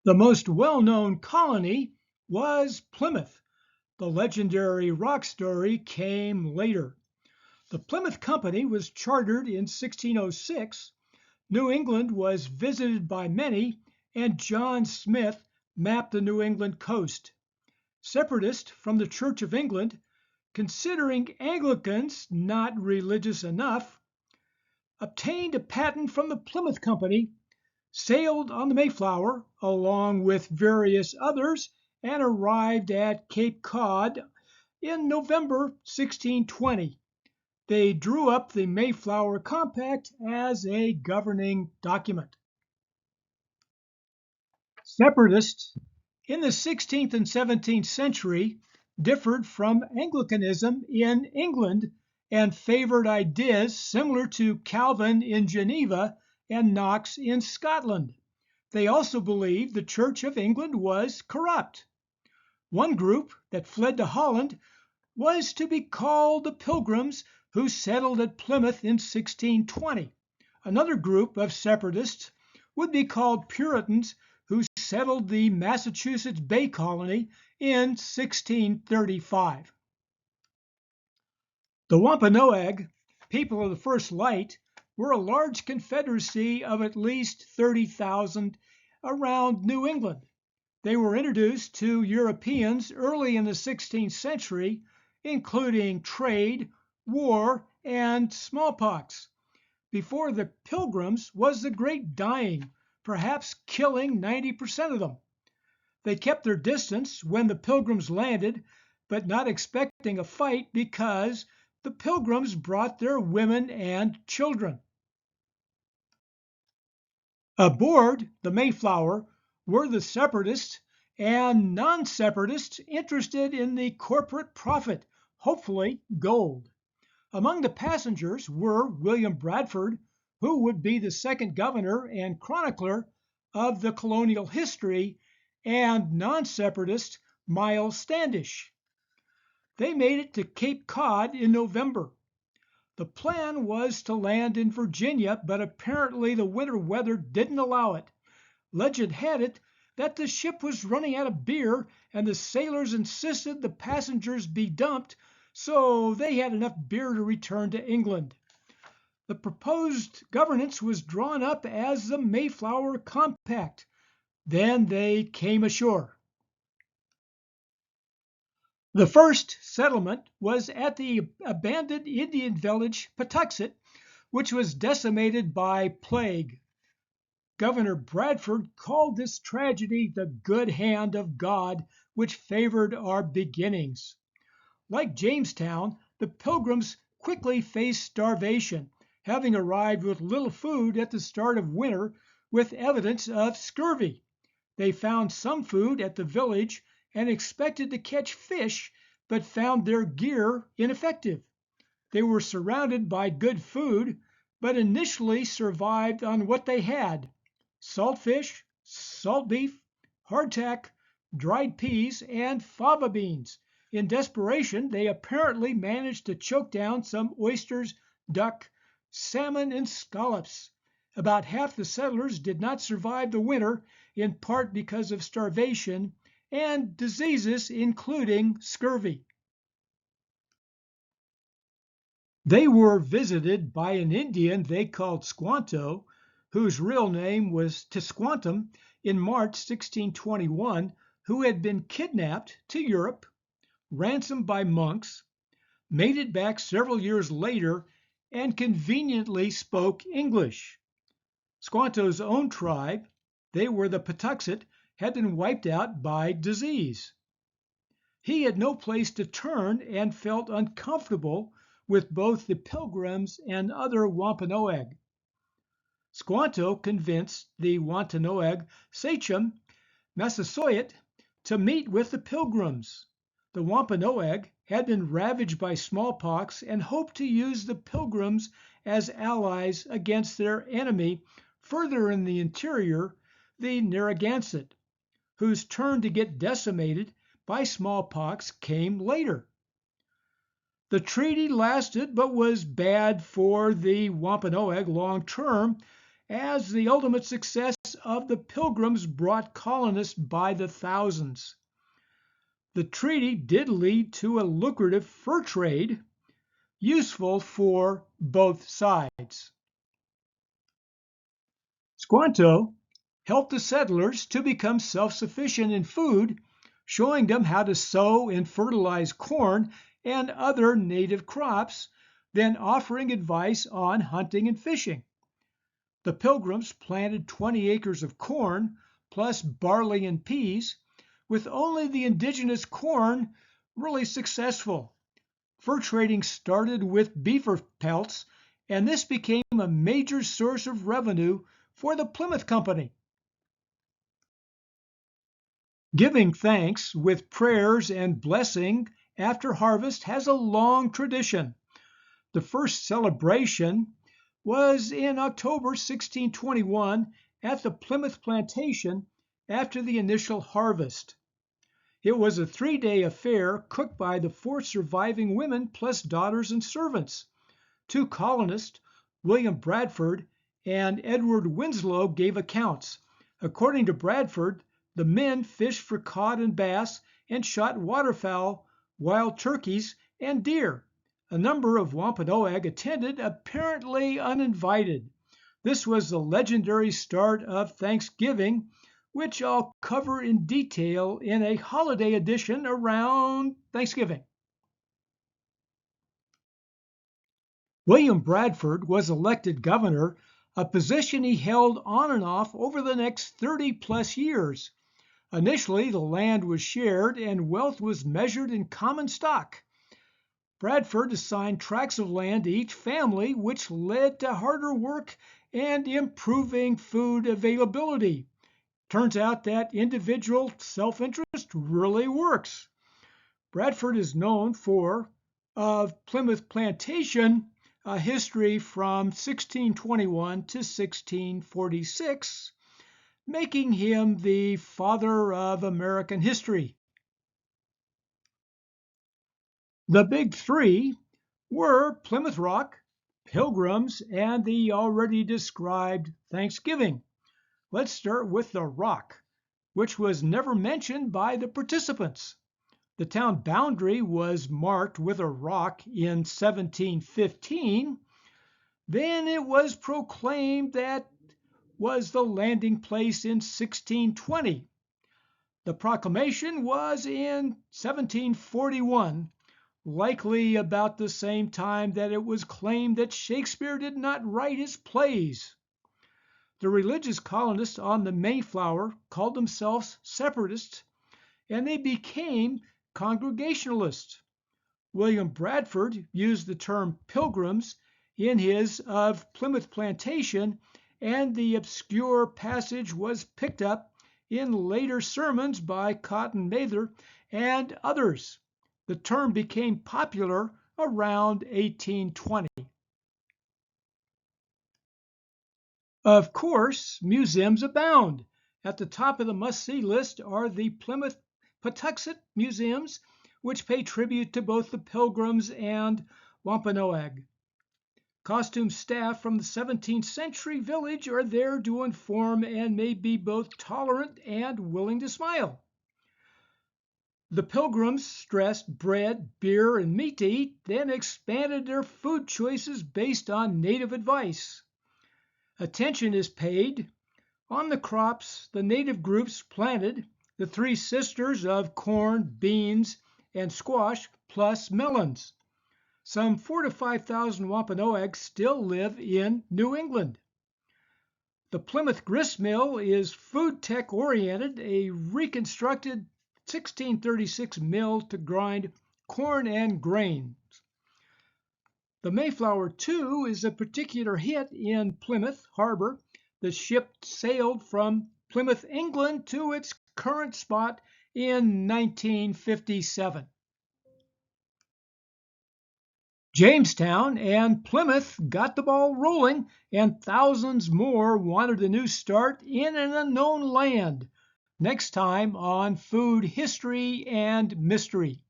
The most well-known colony was Plymouth. The legendary rock story came later. The Plymouth Company was chartered in 1606. New England was visited by many, and John Smith mapped the New England coast. Separatists from the Church of England, considering Anglicans not religious enough, obtained a patent from the Plymouth Company, sailed on the Mayflower along with various others, and arrived at Cape Cod in November 1620. They drew up the Mayflower Compact as a governing document. Separatists in the 16th and 17th century differed from Anglicanism in England and favored ideas similar to Calvin in Geneva and Knox in Scotland. They also believed the Church of England was corrupt. One group that fled to Holland was to be called the Pilgrims, who settled at Plymouth in 1620. Another group of separatists would be called Puritans, who settled the Massachusetts Bay Colony in 1635. The Wampanoag, people of the first light, were a large confederacy of at least 30,000 around New England. They were introduced to Europeans early in the 16th century, including trade, war, and smallpox. Before the Pilgrims was the Great Dying, perhaps killing 90% of them. They kept their distance when the Pilgrims landed, but not expecting a fight because the Pilgrims brought their women and children. Aboard the Mayflower were the Separatists and non-Separatists interested in the corporate profit, hopefully gold. Among the passengers were William Bradford, who would be the second governor and chronicler of the colonial history, and non-separatist Miles Standish. They made it to Cape Cod in November. The plan was to land in Virginia, but apparently the winter weather didn't allow it. Legend had it that the ship was running out of beer, and the sailors insisted the passengers be dumped so they had enough beer to return to England. The proposed governance was drawn up as the Mayflower Compact. Then they came ashore. The first settlement was at the abandoned Indian village Patuxet, which was decimated by plague. Governor Bradford called this tragedy the good hand of God, which favored our beginnings. Like Jamestown, the Pilgrims quickly faced starvation, having arrived with little food at the start of winter with evidence of scurvy. They found some food at the village and expected to catch fish, but found their gear ineffective. They were surrounded by good food, but initially survived on what they had: salt fish, salt beef, hardtack, dried peas, and fava beans. In desperation, they apparently managed to choke down some oysters, duck, salmon, and scallops. About half the settlers did not survive the winter, in part because of starvation and diseases, including scurvy. They were visited by an Indian they called Squanto, whose real name was Squantum, in March 1621, who had been kidnapped to Europe, ransomed by monks, made it back several years later, and conveniently spoke English. Squanto's own tribe, they were the Patuxet, had been wiped out by disease. He had no place to turn and felt uncomfortable with both the Pilgrims and other Wampanoag. Squanto convinced the Wampanoag sachem, Massasoit, to meet with the Pilgrims. The Wampanoag had been ravaged by smallpox and hoped to use the Pilgrims as allies against their enemy further in the interior, the Narragansett, whose turn to get decimated by smallpox came later. The treaty lasted, but was bad for the Wampanoag long term, as the ultimate success of the Pilgrims brought colonists by the thousands. The treaty did lead to a lucrative fur trade, useful for both sides. Squanto helped the settlers to become self-sufficient in food, showing them how to sow and fertilize corn and other native crops, then offering advice on hunting and fishing. The Pilgrims planted 20 acres of corn, plus barley and peas, with only the indigenous corn really successful. Fur trading started with beaver pelts, and this became a major source of revenue for the Plymouth Company. Giving thanks with prayers and blessing after harvest has a long tradition. The first celebration was in October 1621 at the Plymouth plantation after the initial harvest. It was a 3-day affair cooked by the 4 surviving women plus daughters and servants. 2 colonists, William Bradford and Edward Winslow, gave accounts. According to Bradford, the men fished for cod and bass and shot waterfowl, wild turkeys, and deer. A number of Wampanoag attended, apparently uninvited. This was the legendary start of Thanksgiving, which I'll cover in detail in a holiday edition around Thanksgiving. William Bradford was elected governor, a position he held on and off over the next 30-plus years. Initially, the land was shared and wealth was measured in common stock. Bradford assigned tracts of land to each family, which led to harder work and improving food availability. Turns out that individual self-interest really works. Bradford is known for of Plymouth Plantation, a history from 1621 to 1646, making him the father of American history. The big 3 were Plymouth Rock, Pilgrims, and the already described Thanksgiving. Let's start with the Rock, which was never mentioned by the participants. The town boundary was marked with a rock in 1715. Then it was proclaimed that was the landing place in 1620. The proclamation was in 1741, likely about the same time that it was claimed that Shakespeare did not write his plays. The religious colonists on the Mayflower called themselves Separatists, and they became Congregationalists. William Bradford used the term Pilgrims in his of Plymouth Plantation, and the obscure passage was picked up in later sermons by Cotton Mather and others. The term became popular around 1820. Of course, museums abound. At the top of the must-see list are the Plymouth Patuxet museums, which pay tribute to both the Pilgrims and Wampanoag. Costume staff from the 17th century village are there to inform and may be both tolerant and willing to smile. The Pilgrims stressed bread, beer, and meat to eat, then expanded their food choices based on native advice. Attention is paid on the crops the native groups planted, the 3 sisters of corn, beans, and squash, plus melons. Some 4,000 to 5,000 Wampanoag still live in New England. The Plymouth grist mill is food tech oriented, a reconstructed 1636 mill to grind corn and grains. The Mayflower, too, is a particular hit in Plymouth Harbor. The ship sailed from Plymouth, England, to its current spot in 1957. Jamestown and Plymouth got the ball rolling, and thousands more wanted a new start in an unknown land. Next time on Food History and Mystery.